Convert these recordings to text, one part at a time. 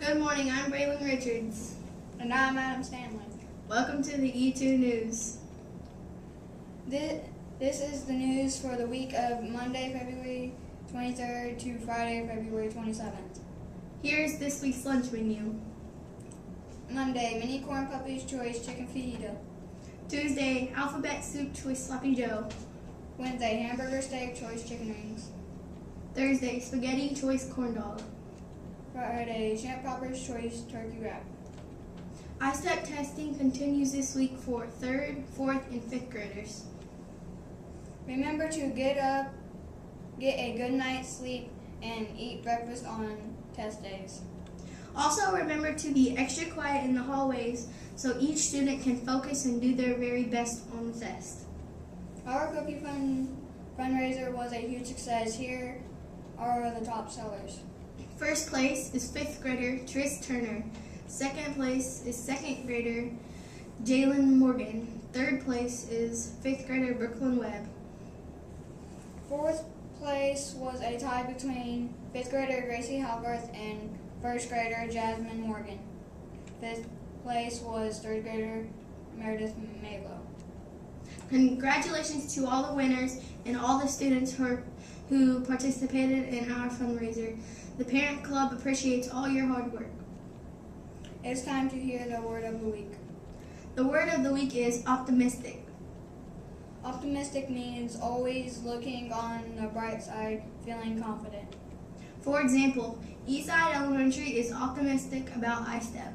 Good morning, I'm Braylon Richards. And I'm Adam Stanley. Welcome to the E2 News. This is the news for the week of Monday, February 23rd to Friday, February 27th. Here's this week's lunch menu. Monday, mini corn puppies choice chicken fajita. Tuesday, alphabet soup choice sloppy joe. Wednesday, hamburger steak choice chicken wings. Thursday, spaghetti choice corn dog. Friday, champ poppers choice turkey wrap. iStep testing continues this week for 3rd, 4th, and 5th graders. Remember to get a good night's sleep, and eat breakfast on test days. Also, remember to be extra quiet in the hallways so each student can focus and do their very best on the test. Our cookie fundraiser was a huge success. Here are the top sellers. First place is 5th grader Tris Turner. Second place is 2nd grader Jalen Morgan. Third place is 5th grader Brooklyn Webb. Fourth place was a tie between 5th grader Gracie Halworth and 1st grader Jasmine Morgan. 5th place was 3rd grader Meredith Malo. Congratulations to all the winners and all the students who participated in our fundraiser. The Parent Club appreciates all your hard work. It's time to hear the word of the week. The word of the week is optimistic. Optimistic means always looking on the bright side, feeling confident. For example, Eastside Elementary is optimistic about iStep.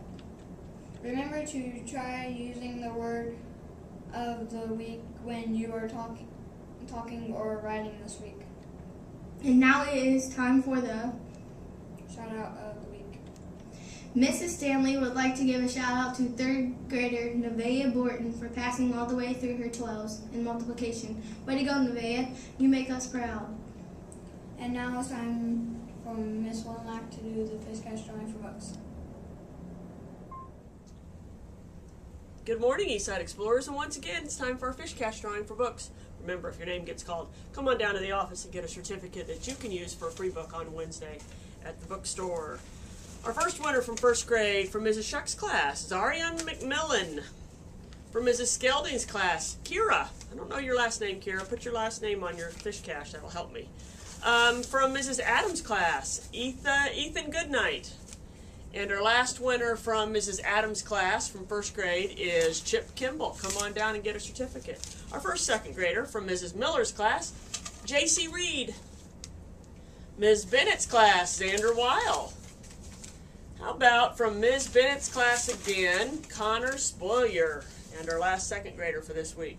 Remember to try using the word of the week when you are talking or writing this week. And now it is time for the Shout out of the week. Mrs. Stanley would like to give a shout out to 3rd grader Nevaeh Borton for passing all the way through her 12s in multiplication. Way to go, Nevaeh. You make us proud. And now it's time for Miss Womack to do the fish catch drawing for books. Good morning, Eastside Explorers, and once again, it's time for our fish catch drawing for books. Remember, if your name gets called, come on down to the office and get a certificate that you can use for a free book on Wednesday at the bookstore. Our first winner from 1st grade from Mrs. Shuck's class is Ariane McMillan. From Mrs. Skelding's class, Kira. I don't know your last name, Kira. Put your last name on your fish cache. That'll help me. From Mrs. Adams' class, Ethan Goodnight. And our last winner from Mrs. Adams' class from 1st grade is Chip Kimball. Come on down and get a certificate. Our first 2nd grader from Mrs. Miller's class, J.C. Reed. Ms. Bennett's class, Xander Weil. How about from Ms. Bennett's class again, Connor Spoiler. And our last 2nd grader for this week.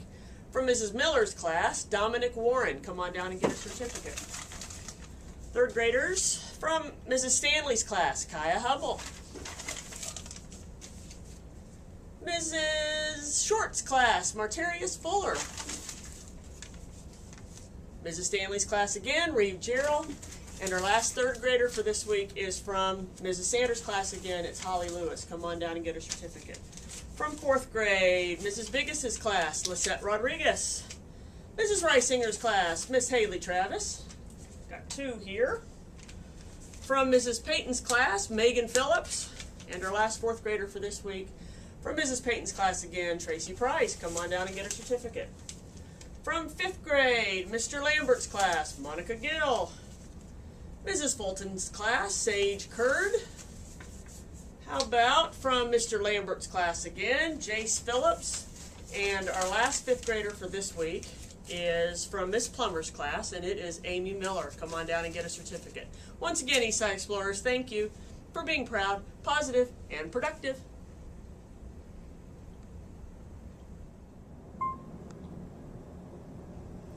From Mrs. Miller's class, Dominic Warren. Come on down and get a certificate. 3rd graders from Mrs. Stanley's class, Kaya Hubble. Mrs. Short's class, Martarius Fuller. Mrs. Stanley's class again, Reeve Gerald. And our last 3rd grader for this week is from Mrs. Sanders' class again, it's Holly Lewis. Come on down and get a certificate. From 4th grade, Mrs. Biggis's class, Lisette Rodriguez. Mrs. Reisinger's class, Miss Haley Travis. Got 2 here. From Mrs. Payton's class, Megan Phillips. And our last 4th grader for this week, from Mrs. Payton's class again, Tracy Price. Come on down and get a certificate. From 5th grade, Mr. Lambert's class, Monica Gill. Mrs. Fulton's class, Sage Curd. How about from Mr. Lambert's class again, Jace Phillips. And our last 5th grader for this week is from Miss Plummer's class, and it is Amy Miller. Come on down and get a certificate. Once again, Eastside Explorers, thank you for being proud, positive, and productive.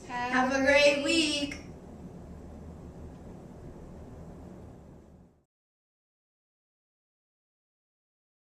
Have a great week.